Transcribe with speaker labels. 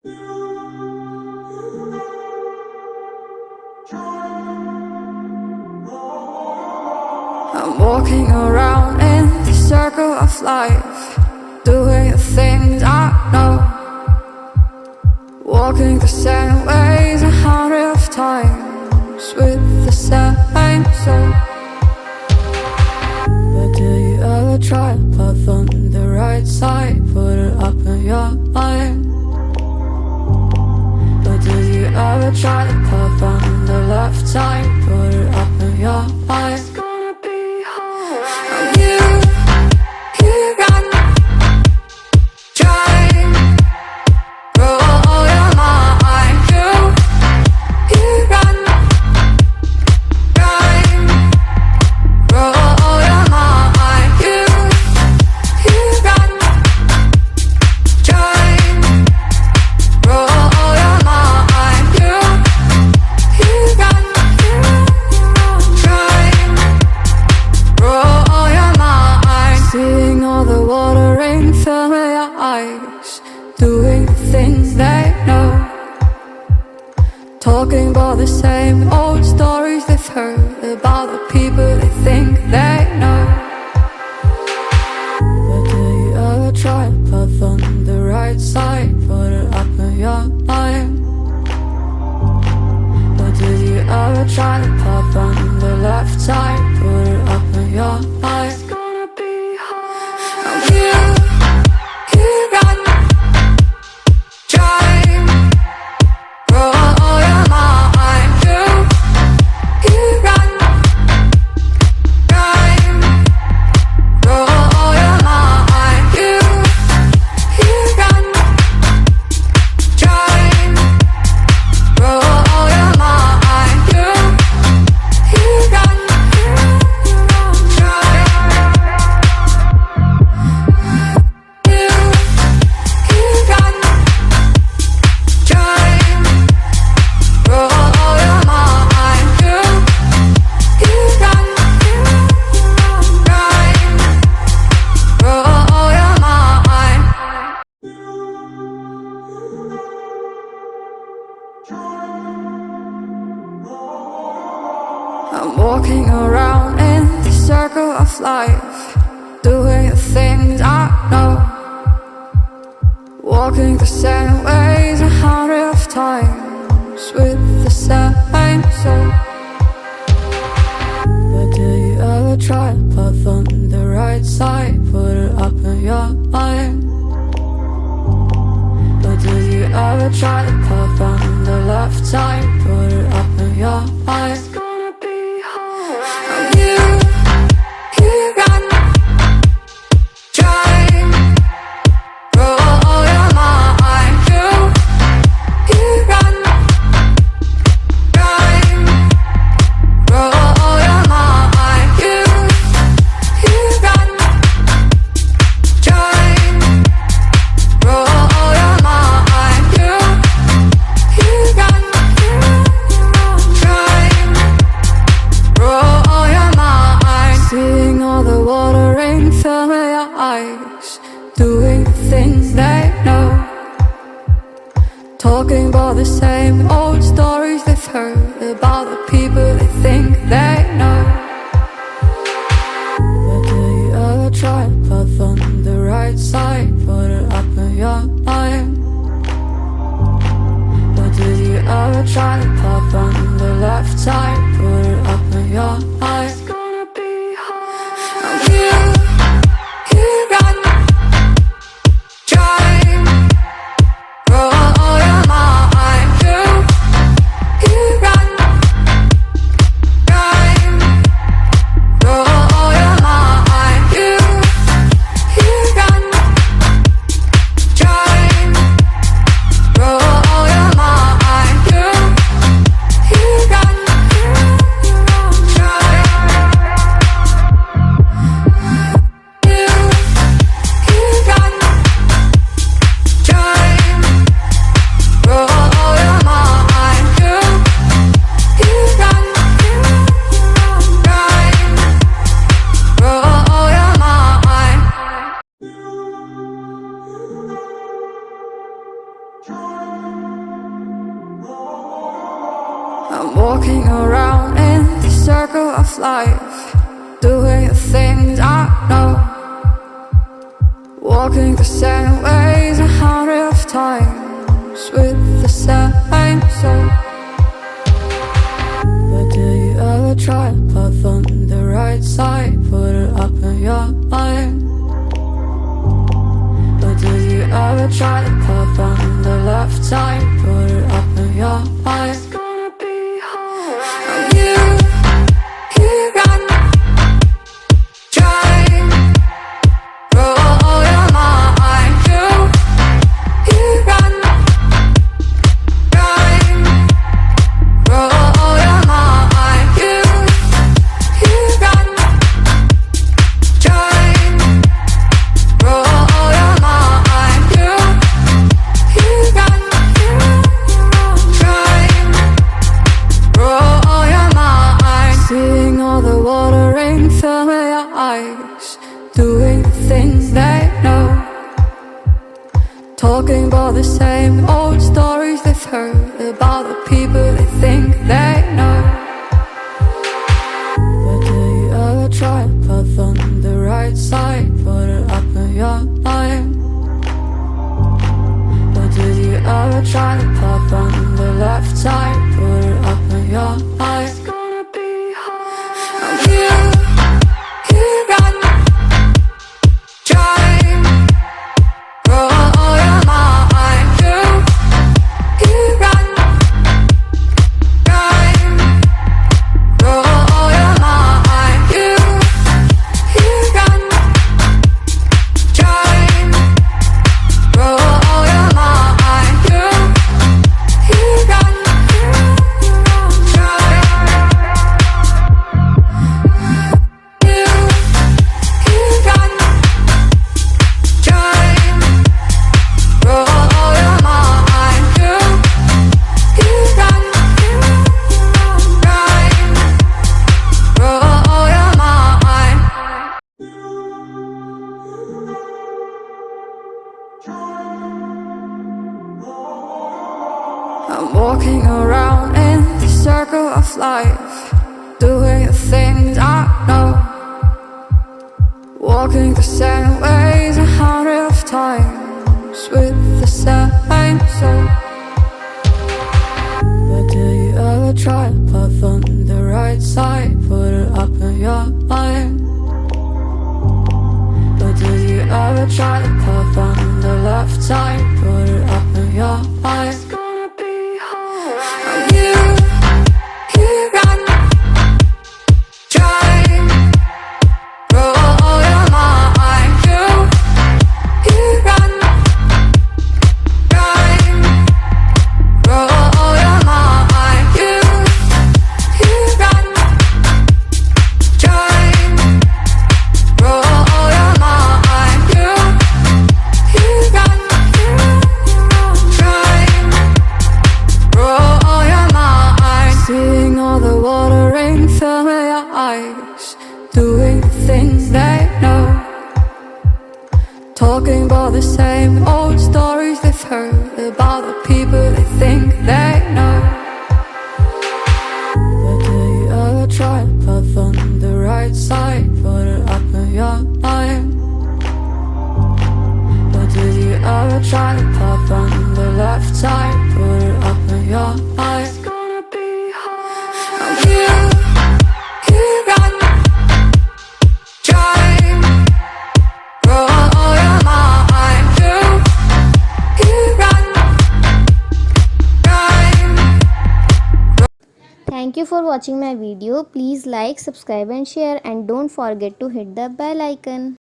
Speaker 1: I'm walking around in the circle of life, doing the things I know, walking the same ways 100 times with the same soul. But do you ever try to path on the right side, put it up in your mind? But do you ever try to path on the left side, put it up in your mind? Doing the things they know, talking about the same old stories they've heard about the people they think they know. But do you ever try to path on the right side, put it up in your mind? But do you ever try to path on the left side, put it up in your mind? It's gonna be hard. I'm here. I'm walking around in the circle of life, doing the things I know, walking the same ways 100 times with the same soul. But do you ever try to path on the right side, put it up in your mind? But do you ever try to path on the left side, put it up in your mind? Doing the things they know, talking about the same old stories they've heard about the people they think they know. But do you ever try to path on the right side, put it up in your mind? But do you ever try to path on the left side, put it up in your mind? It's gonna be hard. I'm here. I'm walking around in the circle of life, doing the things I know, walking the same ways 100 times with the same soul. But do you ever try to path on the right side, put it up in your mind? But do you ever try to path on the left side, put it up in your mind? It's gonna be alright. You run, try, roll your mind. You run, try, roll your mind. You run, try, roll your mind. You run, try, roll your mind. Seeing all the watering fill your eyes, doing the things they know, talking about the same old stories they've heard about the people they think they know. But do you ever try to path on the right side, put it up in your mind? But do you ever try to path on the left side, put it up in your mind? It's gonna be hard. You run, try, roll your mind. You run, try, roll your mind. You run, try, roll your mind. You run, try, you run, try, roll your mind. You run, try, roll your mind. I'm walking around in the circle of life, doing the things I know, walking the same ways 100 times with the same soul. But do you ever try to path on the right side, put it up in your mind? But do you ever try to path on the left side, put it up in your mind? It's gonna be alright. You run, try, roll your mind. You run, try, roll your mind. You run, try, roll your mind. You run, try, roll your mind. Seeing all the watering fill your eyes, doing the things they know, talking about the same old stories they've heard about the people they think they know. But do you ever try to path on the right side, put it up in your mind? But do you ever try to path on the left side, put it up in your mind? It's gonna be hard. You run, try, roll your mind. You run, try.
Speaker 2: Thank you for watching my video. Please like, subscribe and share, and don't forget to hit the bell icon.